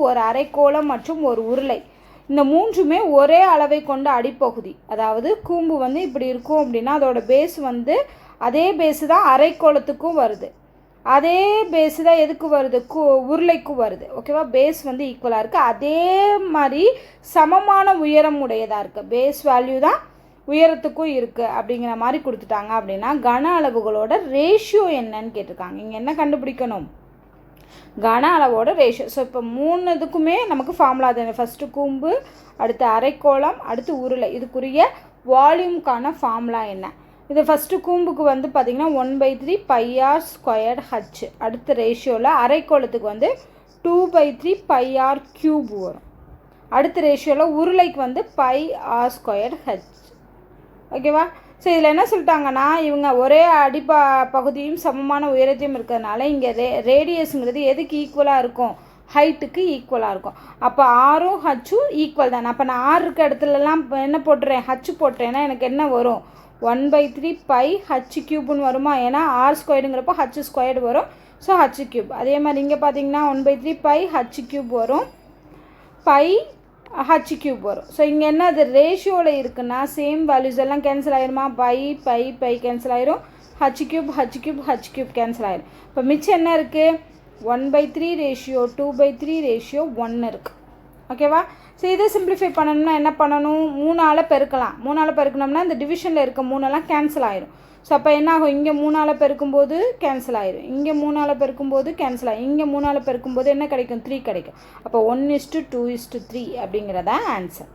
ஒரு அரைக்கோளம் மற்றும் ஒரு உருளை. இந்த மூன்றுமே ஒரே அளவை கொண்ட அடிப்பகுதி. அதாவது கூம்பு வந்து இப்படி இருக்கும் அப்படின்னா அதோட பேஸ் வந்து அதே பேஸு தான் அரைக்கோளத்துக்கும் வருது, அதே பேஸு தான் எதுக்கு வருது, உருளைக்கும் வருது. ஓகேவா? பேஸ் வந்து ஈக்குவலாக இருக்குது, அதே மாதிரி சமமான உயரம் உடையதாக இருக்குது. பேஸ் வேல்யூ தான் உயரத்துக்கும் இருக்குது அப்படிங்கிற மாதிரி கொடுத்துட்டாங்க. அப்படின்னா கன அளவுகளோட ரேஷியோ என்னன்னு கேட்டிருக்காங்க. இங்கே என்ன கண்டுபிடிக்கணும்? கன அளவோட ரேஷியோ. ஸோ இப்போ 3 இதுக்குமே நமக்கு ஃபார்முலா தானே. ஃபஸ்ட்டு கூம்பு, அடுத்து அரைக்கோளம், அடுத்து உருளை. இதுக்குரிய வால்யூம்க்கான ஃபார்முலா என்ன? இது ஃபஸ்ட்டு கூம்புக்கு வந்து பார்த்திங்கன்னா 1/3 πr²h. அடுத்த ரேஷியோவில் அரைக்கோளத்துக்கு வந்து 2/3 πr³ வரும். அடுத்த ரேஷியோவில் உருளைக்கு வந்து πr²h. ஓகேவா? ஸோ இதில் என்ன சொல்லிட்டாங்கன்னா இவங்க ஒரே பகுதியும் சமமான உயரத்தையும் இருக்கிறதுனால இங்கே ரேடியஸுங்கிறது எதுக்கு ஈக்குவலாக இருக்கும்? ஹைட்டுக்கு ஈக்குவலாக இருக்கும். அப்போ ஆரும் ஹச்சும் ஈக்குவல் தானே. அப்போ நான் ஆர் இருக்க இடத்துலலாம் என்ன போட்டுறேன்? ஹச்சு போட்டுறேன்னா எனக்கு என்ன வரும்? 1/3 πh³ வருமா? ஏன்னா r²ங்கிறப்போ h² வரும். So h³. அதே மாதிரி இங்கே பார்த்தீங்கன்னா 1/3 πh³ வரும், h³ வரும். ஸோ இங்கே என்ன அது ரேஷியோவில் இருக்குன்னா சேம் வேல்யூஸ் எல்லாம் கேன்சல் ஆயிருமா? பை கேன்சல் ஆயிரும், h³ கேன்சல் ஆயிரும். இப்போ மிச்சம் என்ன இருக்குது? 1/3 ரேஷியோ 2/3 ரேஷியோ 1 இருக்குது. ஓகேவா? ஸோ இதை சிம்பிளிஃபை பண்ணணும்னா என்ன பண்ணணும்? 3ஆல் பெருக்கலாம். 3ஆல் பெருக்கணும்னா இந்த டிவிஷனில் இருக்க 3எல்லாம் கேன்சல் ஆயிரும். ஸோ அப்போ என்ன ஆகும்? இங்கே 3ஆல் பெருக்கும்போது கேன்சல் ஆயிரும், இங்கே 3ஆல் பெருக்கும்போது கேன்சல் ஆகும், இங்கே 3ஆல் பெருக்கும்போது என்ன கிடைக்கும்? 3 கிடைக்கும். அப்போ 1:2:3 அப்படிங்கிறதா ஆன்சர்.